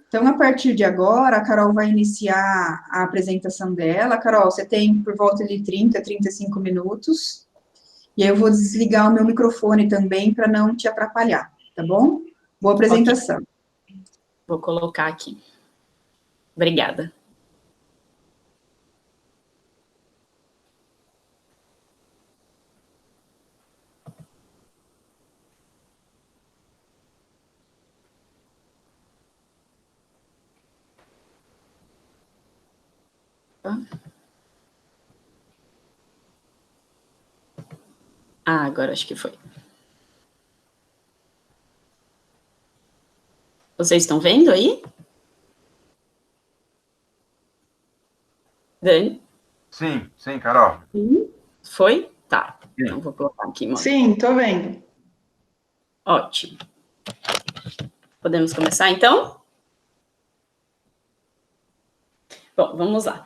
Então, a partir de agora, a Carol vai iniciar a apresentação dela. Carol, você tem por volta de 30, 35 minutos. E aí eu vou desligar o meu microfone também para não te atrapalhar, tá bom? Boa apresentação. Okay. Vou colocar aqui. Obrigada. Agora acho que foi. Vocês estão vendo aí? Dani? Sim, Carol. Foi? Tá. Sim. Então, vou colocar aqui. Mano. Sim, estou vendo. Ótimo. Podemos começar, então? Bom, vamos lá.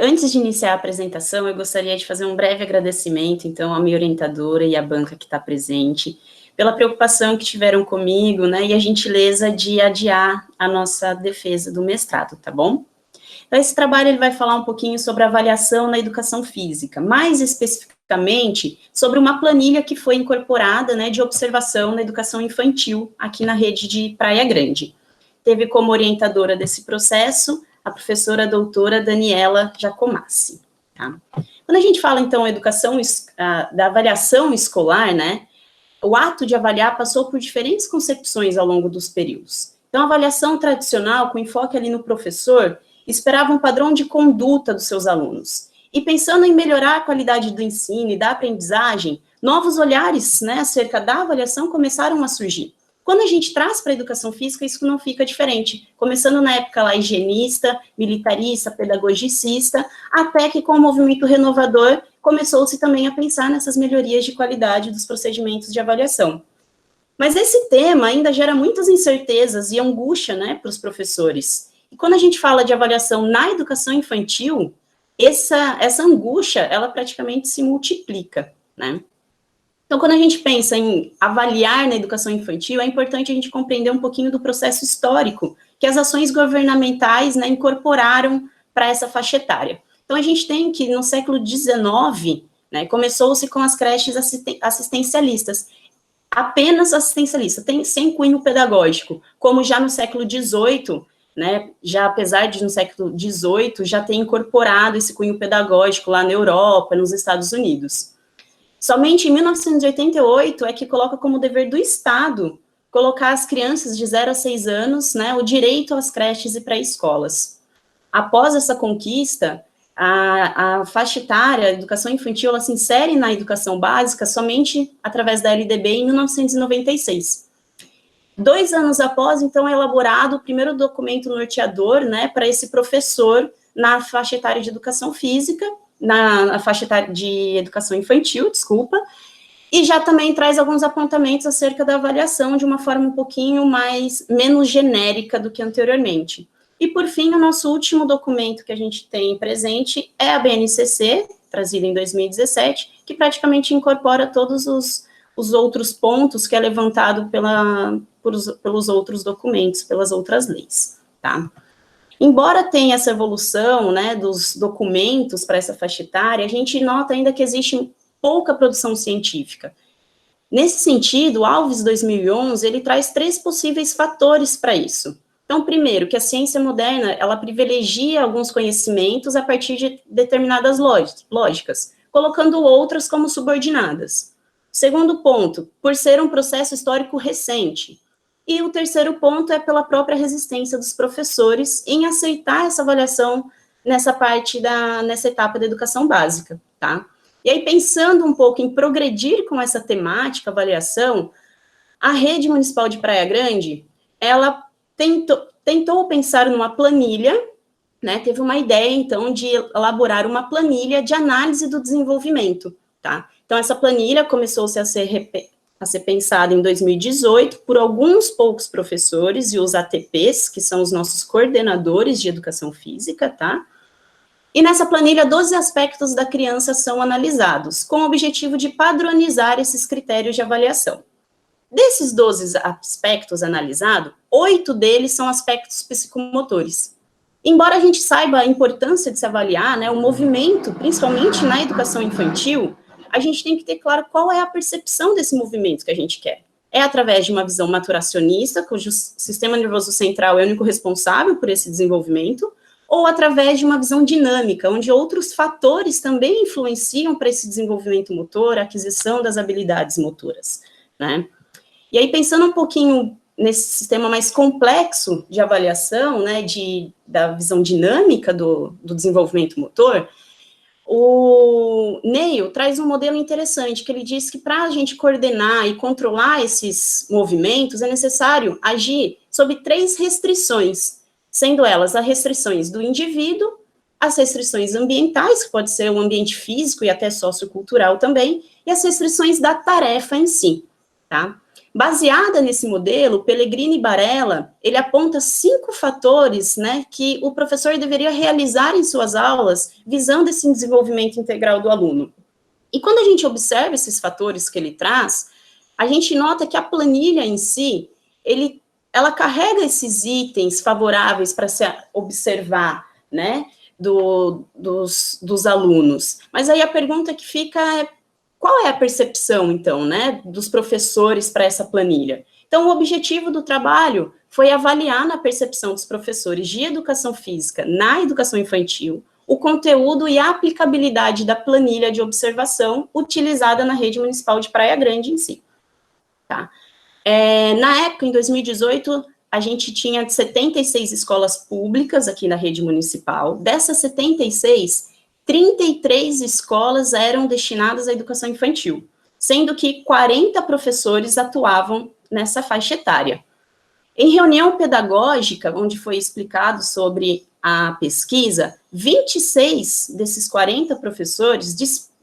Antes de iniciar a apresentação, eu gostaria de fazer um breve agradecimento, então, à minha orientadora e à banca que está presente, pela preocupação que tiveram comigo, né, e a gentileza de adiar a nossa defesa do mestrado, tá bom? Então, esse trabalho ele vai falar um pouquinho sobre a avaliação na educação física, mais especificamente sobre uma planilha que foi incorporada, né, de observação na educação infantil aqui na rede de Praia Grande. Teve como orientadora desse processo a professora doutora Daniela Giacomassi, tá? Quando a gente fala, então, da avaliação escolar, né, o ato de avaliar passou por diferentes concepções ao longo dos períodos. Então, a avaliação tradicional, com enfoque ali no professor, esperava um padrão de conduta dos seus alunos. E pensando em melhorar a qualidade do ensino e da aprendizagem, novos olhares, né, acerca da avaliação começaram a surgir. Quando a gente traz para a educação física, isso não fica diferente, começando na época lá higienista, militarista, pedagogicista, até que com o movimento renovador, começou-se também a pensar nessas melhorias de qualidade dos procedimentos de avaliação. Mas esse tema ainda gera muitas incertezas e angústia, né, para os professores. E quando a gente fala de avaliação na educação infantil, essa angústia, ela praticamente se multiplica, né? Então, quando a gente pensa em avaliar na educação infantil, é importante a gente compreender um pouquinho do processo histórico que as ações governamentais, né, incorporaram para essa faixa etária. Então, a gente tem que, no século XIX, né, começou-se com as creches assistencialistas, apenas assistencialista, sem cunho pedagógico, como já no século XVIII, né, já apesar de no século XVIII, já ter incorporado esse cunho pedagógico lá na Europa, nos Estados Unidos. Somente em 1988 é que coloca como dever do Estado colocar as crianças de 0 a 6 anos, né, o direito às creches e pré-escolas. Após essa conquista, a faixa etária, a educação infantil, ela se insere na educação básica somente através da LDB em 1996. 2 anos após, então, é elaborado o primeiro documento norteador, né, para esse professor na faixa etária de educação física, na faixa etária de educação infantil, desculpa, e já também traz alguns apontamentos acerca da avaliação de uma forma um pouquinho menos genérica do que anteriormente. E, por fim, o nosso último documento que a gente tem presente é a BNCC, trazida em 2017, que praticamente incorpora todos os outros pontos que é levantado pelos outros documentos, pelas outras leis, tá? Embora tenha essa evolução, né, dos documentos para essa faixa etária, a gente nota ainda que existe pouca produção científica. Nesse sentido, o Alves 2011, ele traz 3 possíveis fatores para isso. Então, primeiro, que a ciência moderna, ela privilegia alguns conhecimentos a partir de determinadas lógicas, colocando outras como subordinadas. Segundo ponto, por ser um processo histórico recente. E o terceiro ponto é pela própria resistência dos professores em aceitar essa avaliação nessa etapa da educação básica, tá? E aí, pensando um pouco em progredir com essa temática, avaliação, a Rede Municipal de Praia Grande, ela tentou pensar numa planilha, né, teve uma ideia, então, de elaborar uma planilha de análise do desenvolvimento, tá? Então, essa planilha começou-se a ser pensada em 2018 por alguns poucos professores e os ATPs, que são os nossos coordenadores de educação física, tá? E nessa planilha, 12 aspectos da criança são analisados, com o objetivo de padronizar esses critérios de avaliação. Desses 12 aspectos analisados, 8 deles são aspectos psicomotores. Embora a gente saiba a importância de se avaliar, né, o movimento, principalmente na educação infantil, a gente tem que ter claro qual é a percepção desse movimento que a gente quer. É através de uma visão maturacionista, cujo sistema nervoso central é o único responsável por esse desenvolvimento, ou através de uma visão dinâmica, onde outros fatores também influenciam para esse desenvolvimento motor, a aquisição das habilidades motoras, né? E aí, pensando um pouquinho nesse sistema mais complexo de avaliação, né, da visão dinâmica do desenvolvimento motor, o Neil traz um modelo interessante, que ele diz que para a gente coordenar e controlar esses movimentos, é necessário agir sob 3 restrições, sendo elas as restrições do indivíduo, as restrições ambientais, que pode ser o ambiente físico e até sociocultural também, e as restrições da tarefa em si, tá? Baseada nesse modelo, Pellegrini e Barella, ele aponta 5 fatores, né, que o professor deveria realizar em suas aulas, visando esse desenvolvimento integral do aluno. E quando a gente observa esses fatores que ele traz, a gente nota que a planilha em si, ela carrega esses itens favoráveis para se observar, né, dos alunos. Mas aí a pergunta que fica é, qual é a percepção, então, né, dos professores para essa planilha? Então, o objetivo do trabalho foi avaliar na percepção dos professores de educação física na educação infantil o conteúdo e a aplicabilidade da planilha de observação utilizada na rede municipal de Praia Grande em si. Tá? Na época, em 2018, a gente tinha 76 escolas públicas aqui na rede municipal. Dessas 76, 33 escolas eram destinadas à educação infantil, sendo que 40 professores atuavam nessa faixa etária. Em reunião pedagógica, onde foi explicado sobre a pesquisa, 26 desses 40 professores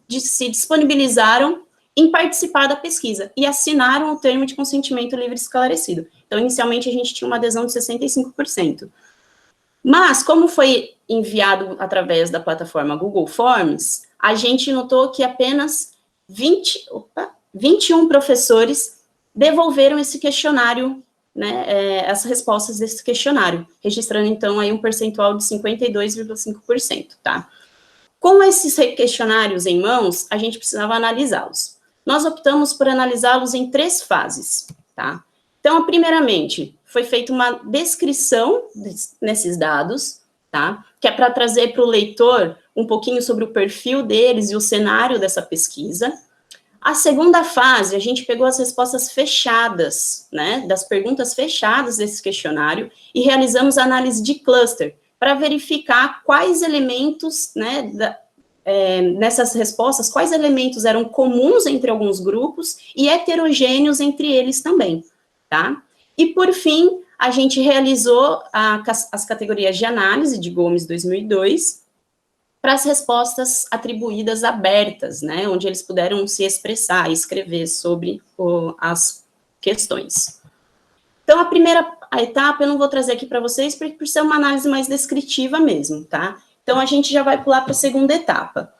se disponibilizaram em participar da pesquisa e assinaram o termo de consentimento livre e esclarecido. Então, inicialmente, a gente tinha uma adesão de 65%. Mas, como foi enviado através da plataforma Google Forms, a gente notou que apenas 21 professores devolveram esse questionário, né, as respostas desse questionário, registrando, então, aí um percentual de 52,5%, tá? Com esses questionários em mãos, a gente precisava analisá-los. Nós optamos por analisá-los em 3 fases, tá? Então, primeiramente, foi feita uma descrição nesses dados, tá? Que é para trazer para o leitor um pouquinho sobre o perfil deles e o cenário dessa pesquisa. A segunda fase, a gente pegou as respostas fechadas, né? Das perguntas fechadas desse questionário e realizamos a análise de cluster para verificar quais elementos, né, nessas respostas, quais elementos eram comuns entre alguns grupos e heterogêneos entre eles também, tá? E, por fim, a gente realizou as categorias de análise de Gomes 2002 para as respostas atribuídas abertas, né, onde eles puderam se expressar e escrever sobre as questões. Então, a primeira etapa eu não vou trazer aqui para vocês, porque por ser uma análise mais descritiva mesmo, tá? Então, a gente já vai pular para a segunda etapa.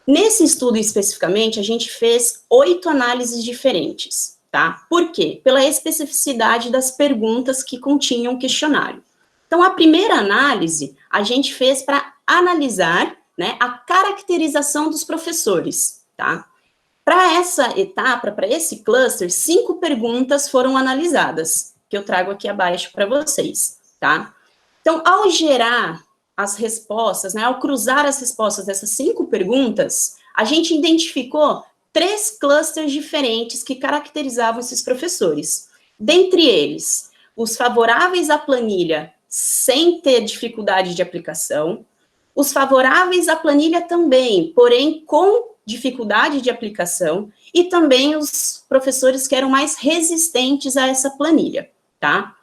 Nesse estudo especificamente, a gente fez 8 análises diferentes, tá? Por quê? Pela especificidade das perguntas que continham o questionário. Então, a primeira análise, a gente fez para analisar, né, a caracterização dos professores, tá? Para essa etapa, para esse cluster, 5 perguntas foram analisadas, que eu trago aqui abaixo para vocês, tá? Então, ao gerar as respostas, né, ao cruzar as respostas dessas 5 perguntas, a gente identificou 3 clusters diferentes que caracterizavam esses professores. Dentre eles, os favoráveis à planilha sem ter dificuldade de aplicação, os favoráveis à planilha também, porém com dificuldade de aplicação, e também os professores que eram mais resistentes a essa planilha, tá?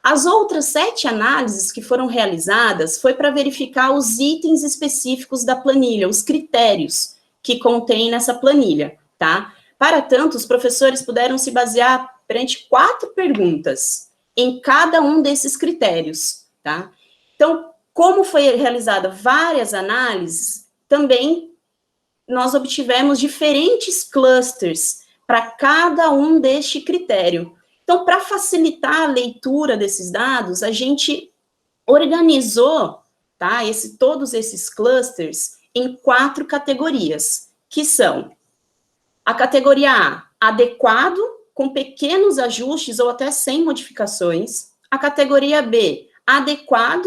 As outras 7 análises que foram realizadas foi para verificar os itens específicos da planilha, os critérios que contém nessa planilha, tá? Para tanto, os professores puderam se basear perante 4 perguntas em cada um desses critérios, tá? Então, como foi realizada várias análises, também nós obtivemos diferentes clusters para cada um deste critério. Então, para facilitar a leitura desses dados, a gente organizou, tá, todos esses clusters em 4 categorias, que são a categoria A, adequado, com pequenos ajustes ou até sem modificações. A categoria B, adequado,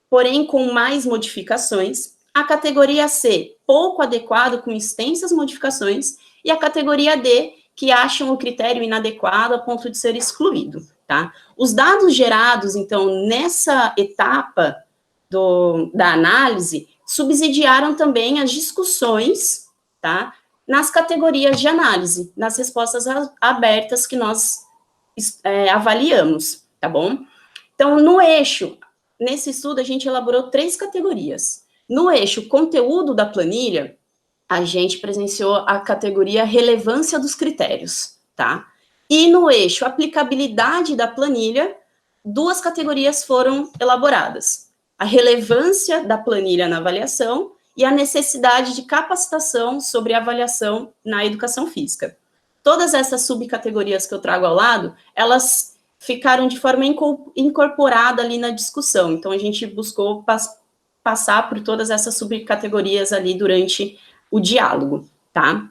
porém com mais modificações. A categoria C, pouco adequado, com extensas modificações. E a categoria D, que acham o critério inadequado a ponto de ser excluído, tá? Os dados gerados, então, nessa etapa da análise, subsidiaram também as discussões, tá? Nas categorias de análise, nas respostas abertas que nós avaliamos, tá bom? Então, no eixo, nesse estudo, a gente elaborou 3 categorias. No eixo conteúdo da planilha, a gente presenciou a categoria relevância dos critérios, tá? E no eixo aplicabilidade da planilha, 2 categorias foram elaboradas. A relevância da planilha na avaliação e a necessidade de capacitação sobre avaliação na educação física. Todas essas subcategorias que eu trago ao lado, elas ficaram de forma incorporada ali na discussão. Então, a gente buscou passar por todas essas subcategorias ali durante o diálogo, tá?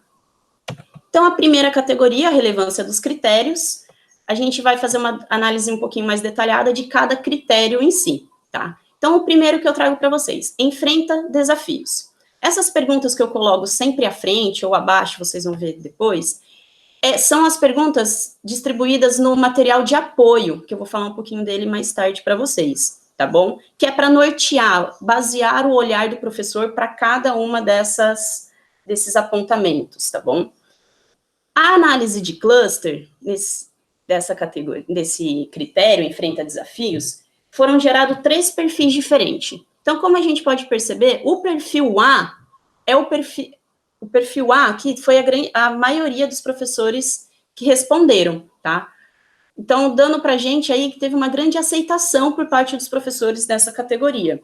Então, a primeira categoria, a relevância dos critérios, a gente vai fazer uma análise um pouquinho mais detalhada de cada critério em si, tá? Então, o primeiro que eu trago para vocês, enfrenta desafios. Essas perguntas que eu coloco sempre à frente ou abaixo, vocês vão ver depois, são as perguntas distribuídas no material de apoio, que eu vou falar um pouquinho dele mais tarde para vocês, tá bom? Que é para nortear, basear o olhar do professor para cada uma desses apontamentos, tá bom? A análise de cluster, dessa categoria, desse critério, enfrenta desafios, foram gerados 3 perfis diferentes. Então, como a gente pode perceber, o perfil A é o perfil A, que foi a maioria dos professores que responderam, tá? Então, dando para a gente aí que teve uma grande aceitação por parte dos professores dessa categoria.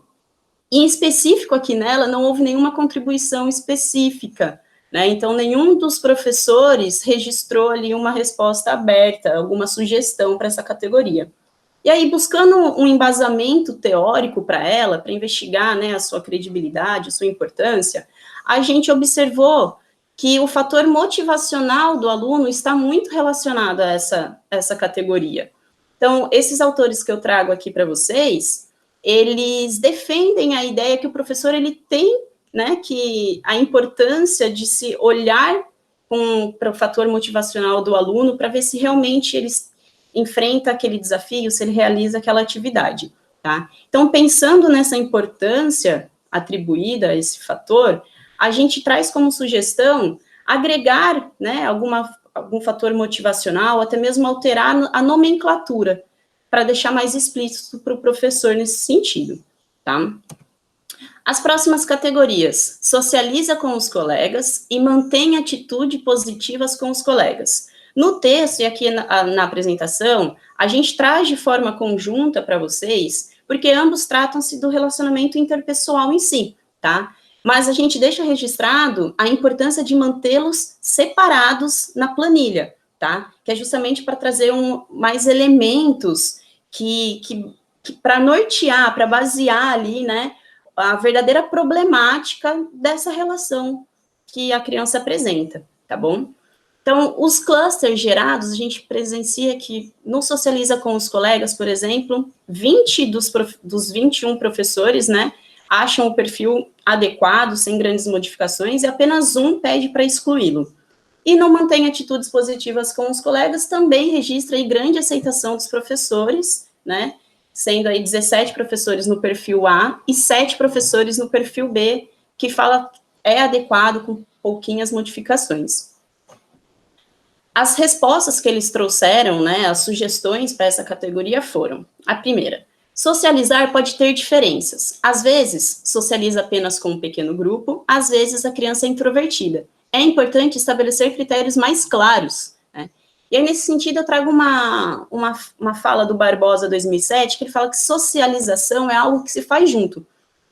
Em específico aqui nela, não houve nenhuma contribuição específica, né? Então, nenhum dos professores registrou ali uma resposta aberta, alguma sugestão para essa categoria. E aí, buscando um embasamento teórico para ela, para investigar, né, a sua credibilidade, a sua importância, a gente observou que o fator motivacional do aluno está muito relacionado a essa categoria. Então, esses autores que eu trago aqui para vocês, eles defendem a ideia que o professor ele tem, né, que a importância de se olhar para o fator motivacional do aluno para ver se realmente eles enfrenta aquele desafio, se ele realiza aquela atividade, tá? Então, pensando nessa importância atribuída a esse fator, a gente traz como sugestão agregar, né, algum fator motivacional, até mesmo alterar a nomenclatura, para deixar mais explícito para o professor nesse sentido, tá? As próximas categorias, socializa com os colegas e mantém atitude positivas com os colegas. No texto e aqui na apresentação, a gente traz de forma conjunta para vocês, porque ambos tratam-se do relacionamento interpessoal em si, tá? Mas a gente deixa registrado a importância de mantê-los separados na planilha, tá? Que é justamente para trazer mais elementos que para nortear, para basear ali, né, a verdadeira problemática dessa relação que a criança apresenta, tá bom? Então, os clusters gerados, a gente presencia que no Socializa com os Colegas, por exemplo, 20 dos 21 professores, né, acham o perfil adequado, sem grandes modificações, e apenas um pede para excluí-lo. E no Mantém Atitudes Positivas com os Colegas, também registra aí grande aceitação dos professores, né, sendo aí 17 professores no perfil A e 7 professores no perfil B, que fala é adequado com pouquinhas modificações. As respostas que eles trouxeram, né, as sugestões para essa categoria foram: a primeira, socializar pode ter diferenças. Às vezes, socializa apenas com um pequeno grupo, às vezes a criança é introvertida. É importante estabelecer critérios mais claros, né? E aí, nesse sentido, eu trago uma fala do Barbosa, 2007, que ele fala que socialização é algo que se faz junto.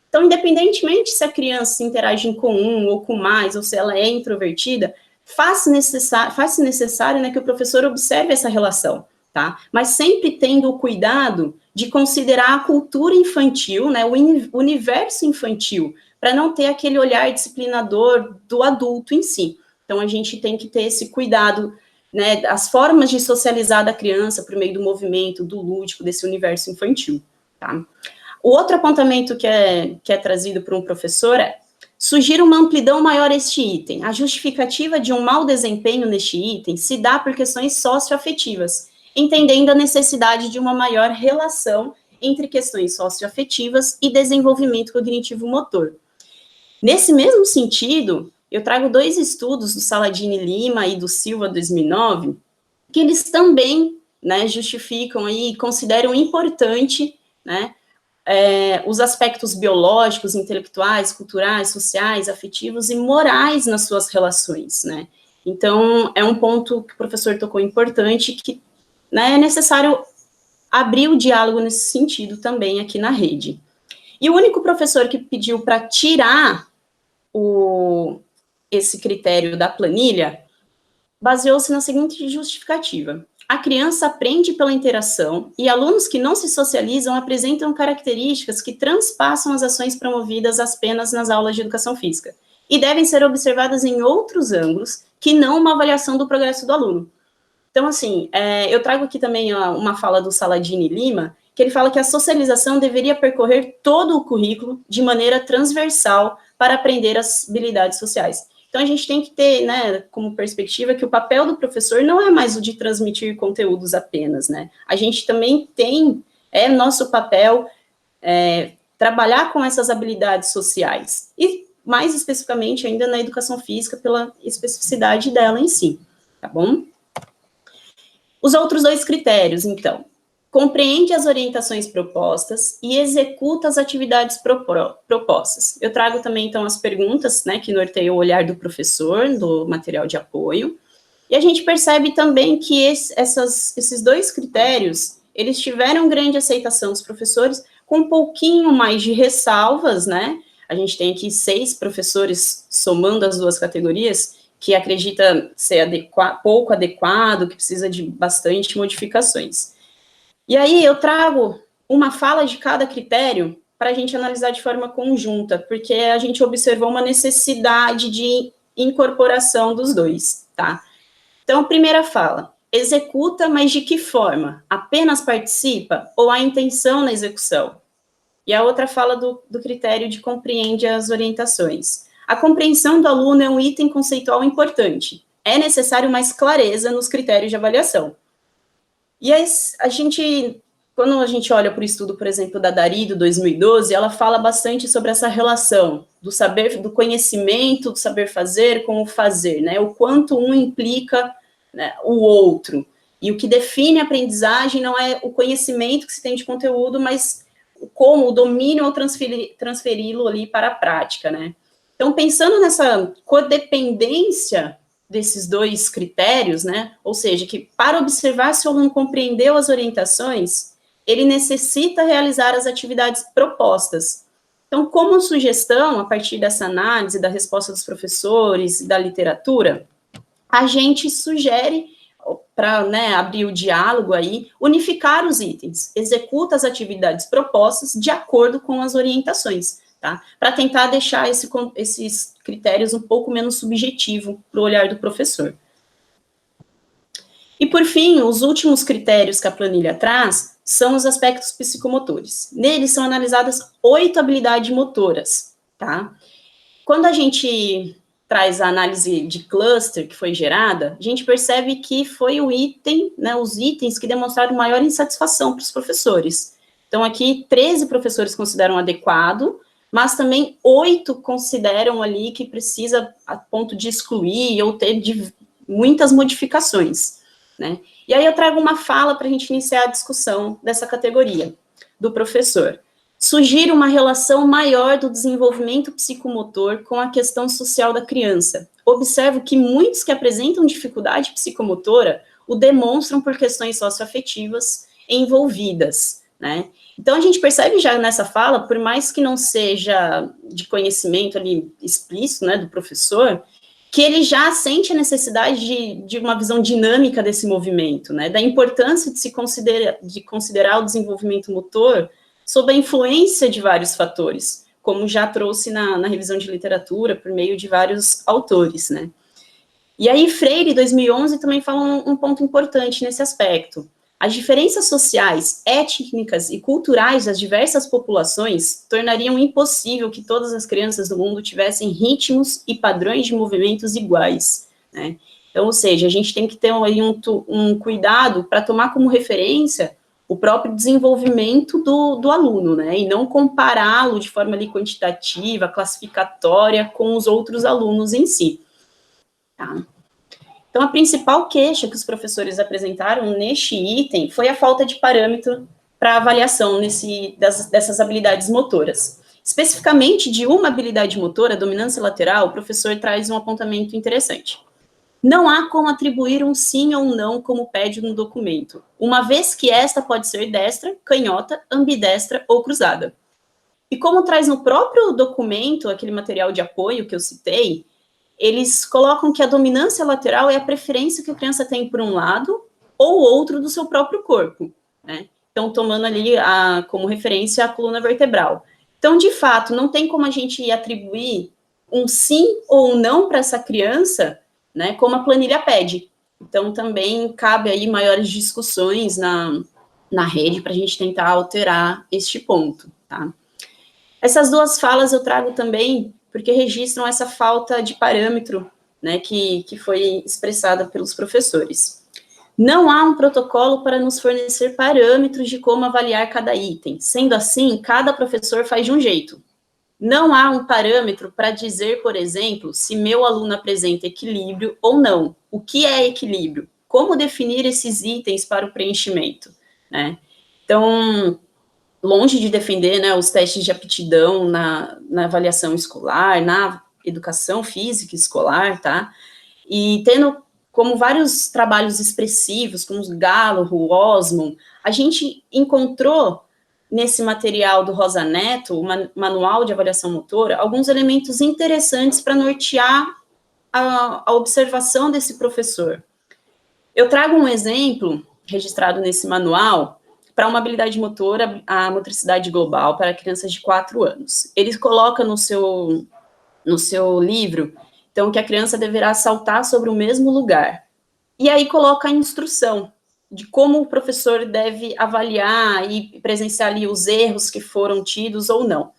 Então, independentemente se a criança se interage com um ou com mais, ou se ela é introvertida, faz-se necessário, né, que o professor observe essa relação, tá? Mas sempre tendo o cuidado de considerar a cultura infantil, né, o universo infantil, para não ter aquele olhar disciplinador do adulto em si. Então, a gente tem que ter esse cuidado, né, as formas de socializar da criança por meio do movimento, do lúdico, desse universo infantil, tá? O outro apontamento que é trazido por um professor é: sugira uma amplidão maior a este item. A justificativa de um mau desempenho neste item se dá por questões socioafetivas, entendendo a necessidade de uma maior relação entre questões socioafetivas e desenvolvimento cognitivo-motor. Nesse mesmo sentido, eu trago 2 estudos do Saladini Lima e do Silva 2009, que eles também, né, justificam e consideram importante, né, os aspectos biológicos, intelectuais, culturais, sociais, afetivos e morais nas suas relações, né? Então, é um ponto que o professor tocou importante, que, né, é necessário abrir o diálogo nesse sentido também aqui na rede. E o único professor que pediu para tirar esse critério da planilha baseou-se na seguinte justificativa: a criança aprende pela interação e alunos que não se socializam apresentam características que transpassam as ações promovidas apenas nas aulas de educação física e devem ser observadas em outros ângulos que não uma avaliação do progresso do aluno. Então, assim, eu trago aqui também uma fala do Saladini Lima, que ele fala que a socialização deveria percorrer todo o currículo de maneira transversal para aprender as habilidades sociais. Então, a gente tem que ter, né, como perspectiva que o papel do professor não é mais o de transmitir conteúdos apenas, né? A gente também tem, nosso papel trabalhar com essas habilidades sociais, e mais especificamente ainda na educação física, pela especificidade dela em si, tá bom? Os outros 2 critérios, então: compreende as orientações propostas e executa as atividades propostas. Eu trago também, então, as perguntas, né, que norteiam o olhar do professor, do material de apoio, e a gente percebe também que esses 2 critérios, eles tiveram grande aceitação dos professores, com um pouquinho mais de ressalvas, né? A gente tem aqui 6 professores somando as 2 categorias, que acredita ser pouco adequado, que precisa de bastante modificações. E aí eu trago uma fala de cada critério para a gente analisar de forma conjunta, porque a gente observou uma necessidade de incorporação dos 2, tá? Então, a primeira fala: executa, mas de que forma? Apenas participa ou há intenção na execução? E a outra fala do critério de compreende as orientações. A compreensão do aluno é um item conceitual importante. É necessário mais clareza nos critérios de avaliação. E quando a gente olha para o estudo, por exemplo, da Dari, do 2012, ela fala bastante sobre essa relação do saber, do conhecimento, do saber fazer com o fazer, né? O quanto um implica, né, o outro. E o que define a aprendizagem não é o conhecimento que se tem de conteúdo, mas como o domínio ou transferi-lo ali para a prática, né? Então, pensando nessa codependência desses 2 critérios, né, ou seja, que para observar se o aluno compreendeu as orientações, ele necessita realizar as atividades propostas. Então, como sugestão, a partir dessa análise da resposta dos professores e da literatura, a gente sugere, para, né, abrir o diálogo aí, unificar os itens, executa as atividades propostas de acordo com as orientações, tá? Para tentar deixar esses critérios um pouco menos subjetivo para o olhar do professor. E, por fim, os últimos critérios que a planilha traz são os aspectos psicomotores. Neles são analisadas 8 habilidades motoras, tá? Quando a gente traz a análise de cluster que foi gerada, a gente percebe que foi o item, né, os itens que demonstraram maior insatisfação para os professores. Então, aqui, 13 professores consideram adequado, mas também 8 consideram ali que precisa, a ponto de excluir ou ter muitas modificações, né? E aí eu trago uma fala para a gente iniciar a discussão dessa categoria, do professor. Sugira uma relação maior do desenvolvimento psicomotor com a questão social da criança. Observo que muitos que apresentam dificuldade psicomotora o demonstram por questões socioafetivas envolvidas, né? Então, a gente percebe já nessa fala, por mais que não seja de conhecimento ali explícito, né, do professor, que ele já sente a necessidade de uma visão dinâmica desse movimento, né, da importância de considerar o desenvolvimento motor sob a influência de vários fatores, como já trouxe na revisão de literatura, por meio de vários autores, né. E aí, Freire, em 2011, também fala um ponto importante nesse aspecto. As diferenças sociais, étnicas e culturais das diversas populações tornariam impossível que todas as crianças do mundo tivessem ritmos e padrões de movimentos iguais, né? Então, ou seja, a gente tem que ter aí um cuidado para tomar como referência o próprio desenvolvimento do aluno, né? E não compará-lo de forma ali quantitativa, classificatória com os outros alunos em si, tá? Então, a principal queixa que os professores apresentaram neste item foi a falta de parâmetro para avaliação dessas habilidades motoras. Especificamente de uma habilidade motora, dominância lateral, o professor traz um apontamento interessante. Não há como atribuir um sim ou um não como pede no documento, uma vez que esta pode ser destra, canhota, ambidestra ou cruzada. E como traz no próprio documento, aquele material de apoio que eu citei, eles colocam que a dominância lateral é a preferência que a criança tem por um lado ou outro do seu próprio corpo, né? Então, tomando ali como referência a coluna vertebral. Então, de fato, não tem como a gente atribuir um sim ou um não para essa criança, né, como a planilha pede. Então, também cabe aí maiores discussões na rede para a gente tentar alterar este ponto, tá? Essas duas falas eu trago também porque registram essa falta de parâmetro, né, que foi expressada pelos professores. Não há um protocolo para nos fornecer parâmetros de como avaliar cada item. Sendo assim, cada professor faz de um jeito. Não há um parâmetro para dizer, por exemplo, se meu aluno apresenta equilíbrio ou não. O que é equilíbrio? Como definir esses itens para o preenchimento, né? Então, longe de defender, né, os testes de aptidão na avaliação escolar, na educação física escolar, tá? E tendo como vários trabalhos expressivos, como o Gallo, o Osmond, a gente encontrou nesse material do Rosa Neto, o Manual de Avaliação Motora, alguns elementos interessantes para nortear a observação desse professor. Eu trago um exemplo registrado nesse manual para uma habilidade motora, a motricidade global para crianças de 4 anos. Ele coloca no seu livro, então, que a criança deverá saltar sobre o mesmo lugar. E aí coloca a instrução de como o professor deve avaliar e presenciar ali os erros que foram tidos ou não.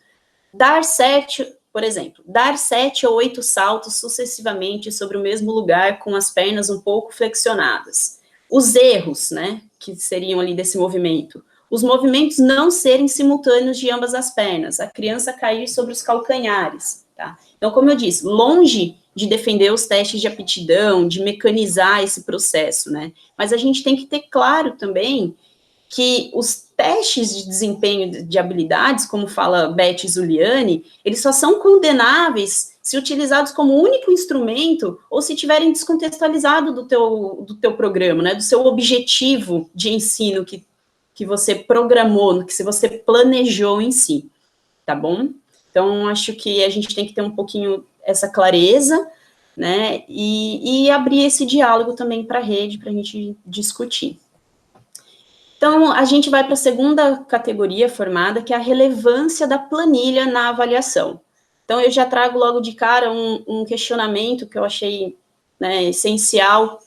Por exemplo, dar 7 ou 8 saltos sucessivamente sobre o mesmo lugar com as pernas um pouco flexionadas. Os erros, né, que seriam ali desse movimento. Os movimentos não serem simultâneos de ambas as pernas, a criança cair sobre os calcanhares, tá? Então, como eu disse, longe de defender os testes de aptidão, de mecanizar esse processo, né? Mas a gente tem que ter claro também que os testes de desempenho de habilidades, como fala Beth Zuliani, eles só são condenáveis se utilizados como único instrumento ou se tiverem descontextualizado do teu programa, né, do seu objetivo de ensino que você programou, que você planejou em si, tá bom? Então, acho que a gente tem que ter um pouquinho essa clareza, né, e abrir esse diálogo também para a rede, para a gente discutir. Então, a gente vai para a segunda categoria formada, que é a relevância da planilha na avaliação. Então, eu já trago logo de cara um questionamento que eu achei, né, essencial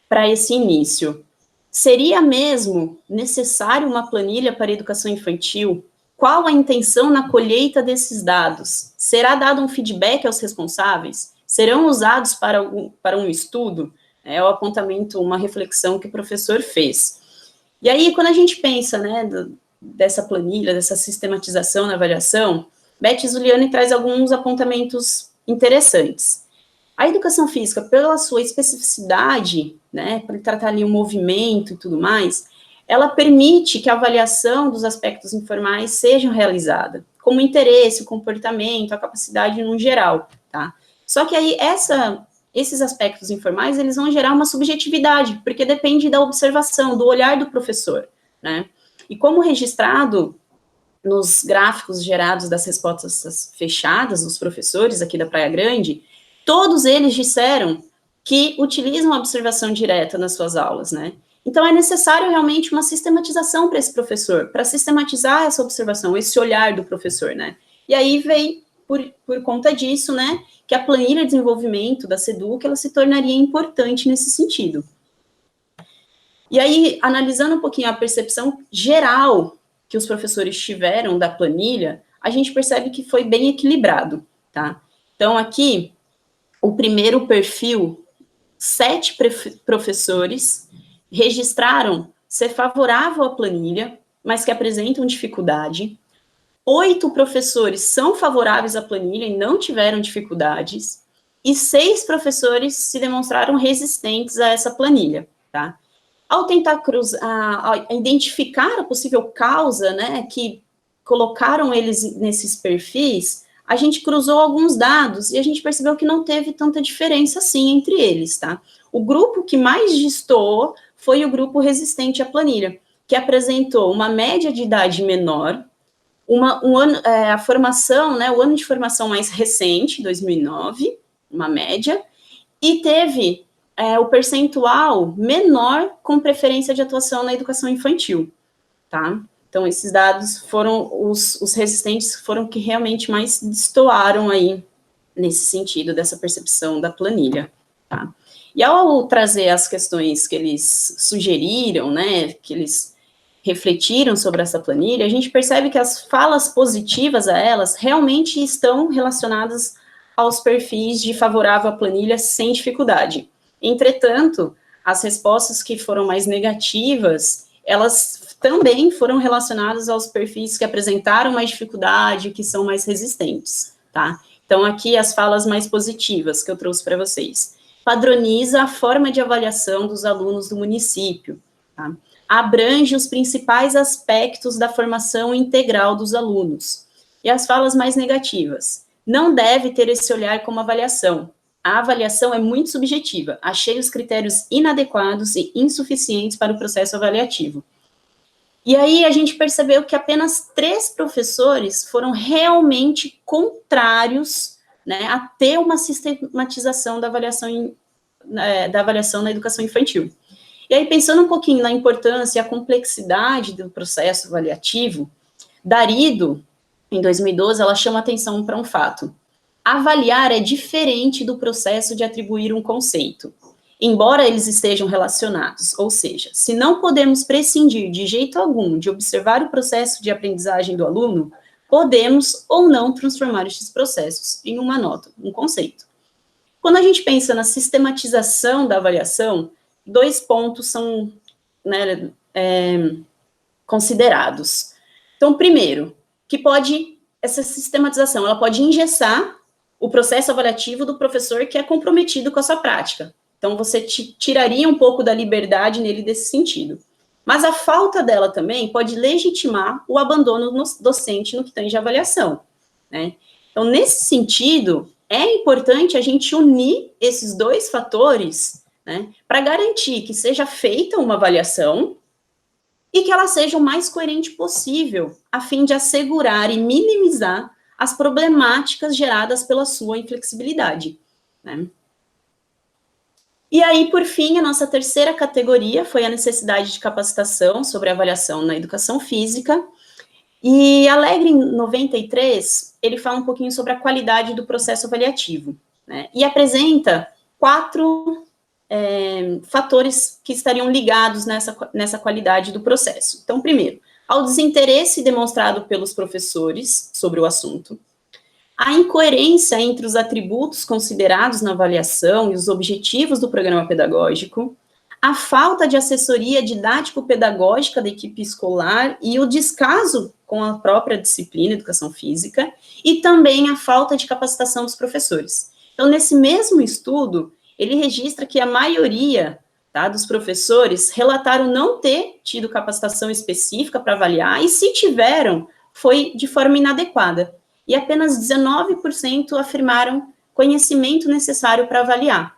para esse início. Seria mesmo necessário uma planilha para a educação infantil? Qual a intenção na colheita desses dados? Será dado um feedback aos responsáveis? Serão usados para um estudo? É o apontamento, uma reflexão que o professor fez. E aí, quando a gente pensa, né, dessa planilha, dessa sistematização na avaliação, Beth Zuliani traz alguns apontamentos interessantes. A educação física, pela sua especificidade, né, para tratar ali o movimento e tudo mais, ela permite que a avaliação dos aspectos informais seja realizada, como o interesse, o comportamento, a capacidade no geral, tá? Só que aí, esses aspectos informais, eles vão gerar uma subjetividade, porque depende da observação, do olhar do professor, né? E como registrado nos gráficos gerados das respostas fechadas dos professores aqui da Praia Grande, todos eles disseram que utilizam a observação direta nas suas aulas, né? Então, é necessário realmente uma sistematização para esse professor, para sistematizar essa observação, esse olhar do professor, né? E aí vem, por conta disso, né, que a planilha de desenvolvimento da SEDUC, ela se tornaria importante nesse sentido. E aí, analisando um pouquinho a percepção geral que os professores tiveram da planilha, a gente percebe que foi bem equilibrado, tá? Então, aqui, o primeiro perfil, 7 professores registraram ser favorável à planilha, mas que apresentam dificuldade. 8 professores são favoráveis à planilha e não tiveram dificuldades. E 6 professores se demonstraram resistentes a essa planilha, tá? Ao tentar identificar a possível causa, né, que colocaram eles nesses perfis, a gente cruzou alguns dados e a gente percebeu que não teve tanta diferença assim entre eles, tá? O grupo que mais destoou foi o grupo resistente à planilha, que apresentou uma média de idade menor, a formação, né, o ano de formação mais recente, 2009, uma média, e teve o percentual menor com preferência de atuação na educação infantil, tá? Então, esses dados foram, os resistentes foram que realmente mais destoaram aí, nesse sentido, dessa percepção da planilha, tá? E ao trazer as questões que eles sugeriram, né, que eles refletiram sobre essa planilha, a gente percebe que as falas positivas a elas realmente estão relacionadas aos perfis de favorável à planilha sem dificuldade. Entretanto, as respostas que foram mais negativas, elas também foram relacionadas aos perfis que apresentaram mais dificuldade, que são mais resistentes, tá? Então, aqui as falas mais positivas que eu trouxe para vocês. Padroniza a forma de avaliação dos alunos do município, tá? Abrange os principais aspectos da formação integral dos alunos. E as falas mais negativas. Não deve ter esse olhar como avaliação. A avaliação é muito subjetiva. Achei os critérios inadequados e insuficientes para o processo avaliativo. E aí a gente percebeu que apenas 3 professores foram realmente contrários, né, a ter uma sistematização da avaliação na educação infantil. E aí, pensando um pouquinho na importância e a complexidade do processo avaliativo, Darido, em 2012, ela chama atenção para um fato. Avaliar é diferente do processo de atribuir um conceito, embora eles estejam relacionados, ou seja, se não podemos prescindir de jeito algum de observar o processo de aprendizagem do aluno, podemos ou não transformar estes processos em uma nota, um conceito. Quando a gente pensa na sistematização da avaliação, 2 pontos são, né, considerados. Então, primeiro, que essa sistematização, ela pode engessar o processo avaliativo do professor que é comprometido com a sua prática. Então, você tiraria um pouco da liberdade nele desse sentido. Mas a falta dela também pode legitimar o abandono docente no que tange avaliação, né? Então, nesse sentido, é importante a gente unir esses 2 fatores, né, para garantir que seja feita uma avaliação e que ela seja o mais coerente possível, a fim de assegurar e minimizar as problemáticas geradas pela sua inflexibilidade, né? E aí, por fim, a nossa terceira categoria foi a necessidade de capacitação sobre avaliação na educação física, e Alegre, em 93, ele fala um pouquinho sobre a qualidade do processo avaliativo, né, e apresenta 4 fatores que estariam ligados nessa qualidade do processo. Então, primeiro, ao desinteresse demonstrado pelos professores sobre o assunto, a incoerência entre os atributos considerados na avaliação e os objetivos do programa pedagógico, a falta de assessoria didático-pedagógica da equipe escolar e o descaso com a própria disciplina, educação física, e também a falta de capacitação dos professores. Então, nesse mesmo estudo, ele registra que a maioria, tá, dos professores relataram não ter tido capacitação específica para avaliar, e se tiveram, foi de forma inadequada. E apenas 19% afirmaram conhecimento necessário para avaliar.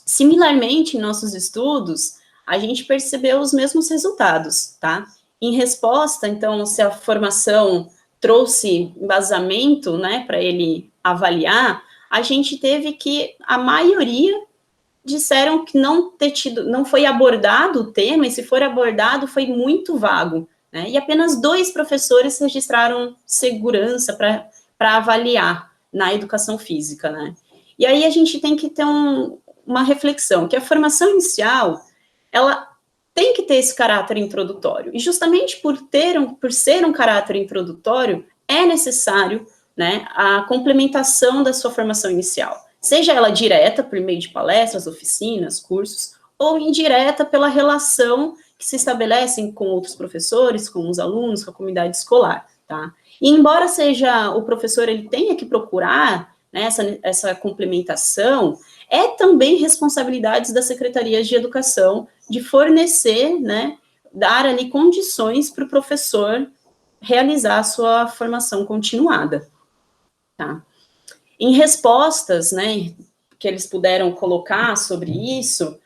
Similarmente, em nossos estudos, a gente percebeu os mesmos resultados, tá? Em resposta, então, se a formação trouxe embasamento, né, para ele avaliar, a gente teve que, a maioria disseram que não foi abordado o tema, e se for abordado, foi muito vago, né? E apenas 2 professores registraram segurança para avaliar na educação física, né? E aí a gente tem que ter uma reflexão, que a formação inicial, ela tem que ter esse caráter introdutório, e justamente por ser um caráter introdutório, é necessário, né, a complementação da sua formação inicial, seja ela direta, por meio de palestras, oficinas, cursos, ou indireta pela relação que se estabelecem com outros professores, com os alunos, com a comunidade escolar, tá? E embora seja o professor, ele tenha que procurar, né, essa complementação, é também responsabilidade das secretarias de educação de fornecer, né, dar ali condições para o professor realizar a sua formação continuada, tá? Em respostas, né, que eles puderam colocar sobre isso,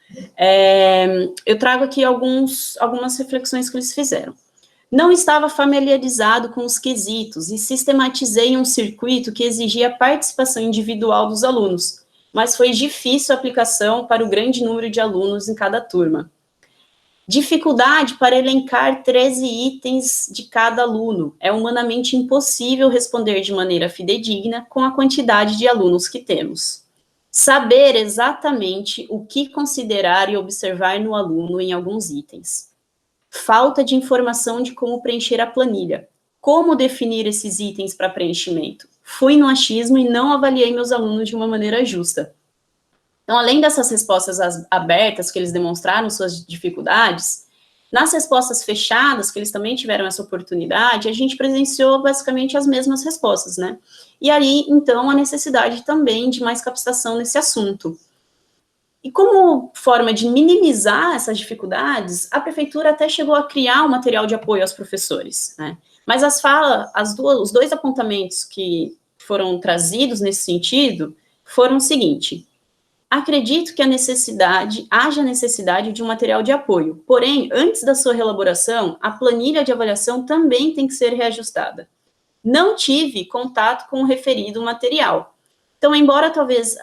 eu trago aqui algumas reflexões que eles fizeram. Não estava familiarizado com os quesitos e sistematizei um circuito que exigia a participação individual dos alunos, mas foi difícil a aplicação para o grande número de alunos em cada turma. Dificuldade para elencar 13 itens de cada aluno. É humanamente impossível responder de maneira fidedigna com a quantidade de alunos que temos. Saber exatamente o que considerar e observar no aluno em alguns itens. Falta de informação de como preencher a planilha. Como definir esses itens para preenchimento? Fui no achismo e não avaliei meus alunos de uma maneira justa. Então, além dessas respostas abertas, que eles demonstraram suas dificuldades, nas respostas fechadas, que eles também tiveram essa oportunidade, a gente presenciou basicamente as mesmas respostas, né? E aí, então, a necessidade também de mais capacitação nesse assunto. E como forma de minimizar essas dificuldades, a prefeitura até chegou a criar um material de apoio aos professores, né? Mas os 2 apontamentos que foram trazidos nesse sentido foram o seguinte: acredito que haja necessidade de um material de apoio, porém, antes da sua elaboração, a planilha de avaliação também tem que ser reajustada. Não tive contato com o referido material. Então, embora talvez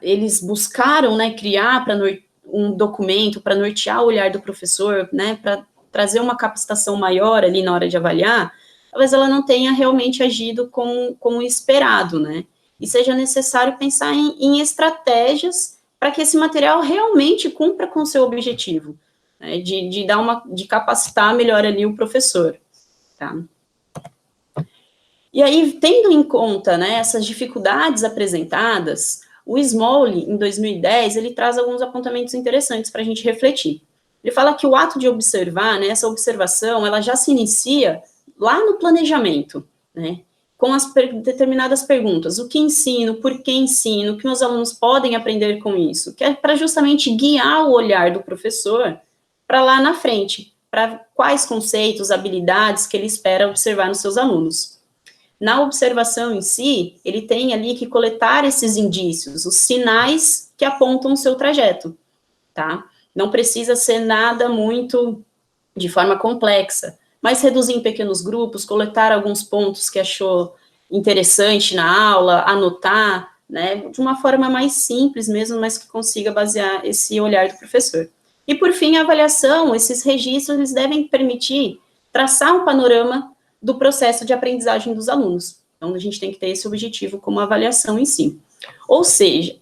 eles buscaram, né, criar um documento para nortear o olhar do professor, né, para trazer uma capacitação maior ali na hora de avaliar, talvez ela não tenha realmente agido como o esperado, né? E seja necessário pensar em estratégias para que esse material realmente cumpra com o seu objetivo, né, de capacitar melhor ali o professor, tá? E aí, tendo em conta, né, essas dificuldades apresentadas, o Smalley, em 2010, ele traz alguns apontamentos interessantes para a gente refletir. Ele fala que o ato de observar, né, essa observação, ela já se inicia lá no planejamento, né, com as determinadas perguntas: o que ensino, por que ensino, o que meus alunos podem aprender com isso, que é para justamente guiar o olhar do professor para lá na frente, para quais conceitos, habilidades que ele espera observar nos seus alunos. Na observação em si, ele tem ali que coletar esses indícios, os sinais que apontam o seu trajeto, tá? Não precisa ser nada muito de forma complexa, mas reduzir em pequenos grupos, coletar alguns pontos que achou interessante na aula, anotar, né, de uma forma mais simples mesmo, mas que consiga basear esse olhar do professor. E, por fim, a avaliação, esses registros, eles devem permitir traçar um panorama do processo de aprendizagem dos alunos. Então, a gente tem que ter esse objetivo como avaliação em si. Ou seja,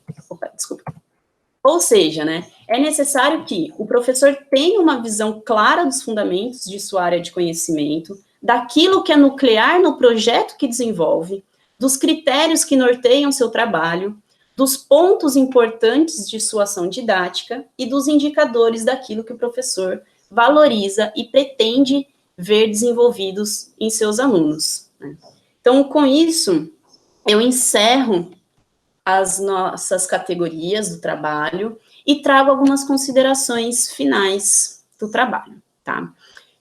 né, é necessário que o professor tenha uma visão clara dos fundamentos de sua área de conhecimento, daquilo que é nuclear no projeto que desenvolve, dos critérios que norteiam seu trabalho, dos pontos importantes de sua ação didática e dos indicadores daquilo que o professor valoriza e pretende ver desenvolvidos em seus alunos, né? Então, com isso, eu encerro as nossas categorias do trabalho e trago algumas considerações finais do trabalho, tá?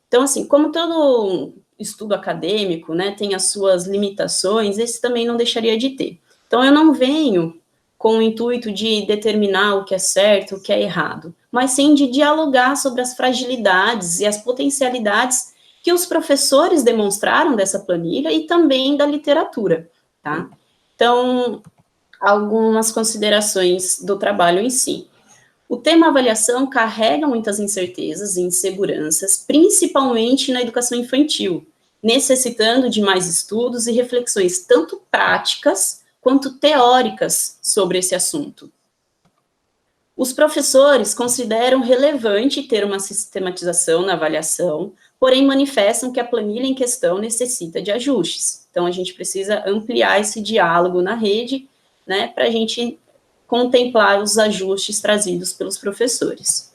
Então, assim, como todo estudo acadêmico, né, tem as suas limitações, esse também não deixaria de ter. Então, eu não venho com o intuito de determinar o que é certo, o que é errado, mas sim de dialogar sobre as fragilidades e as potencialidades que os professores demonstraram dessa planilha e também da literatura, tá? Então, algumas considerações do trabalho em si. O tema avaliação carrega muitas incertezas e inseguranças, principalmente na educação infantil, necessitando de mais estudos e reflexões tanto práticas quanto teóricas sobre esse assunto. Os professores consideram relevante ter uma sistematização na avaliação, porém manifestam que a planilha em questão necessita de ajustes. Então, a gente precisa ampliar esse diálogo na rede, né, para a gente contemplar os ajustes trazidos pelos professores.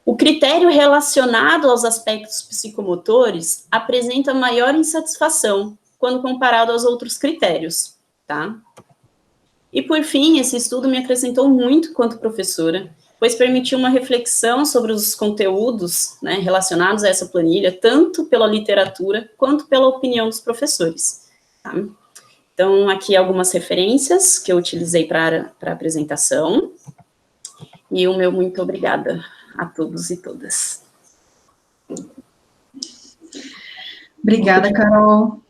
O critério relacionado aos aspectos psicomotores apresenta maior insatisfação quando comparado aos outros critérios, tá? E, por fim, esse estudo me acrescentou muito quanto professora, pois permitiu uma reflexão sobre os conteúdos, né, relacionados a essa planilha, tanto pela literatura quanto pela opinião dos professores, tá? Então, aqui algumas referências que eu utilizei para a apresentação, e o meu muito obrigada a todos e todas. Obrigada, Carol.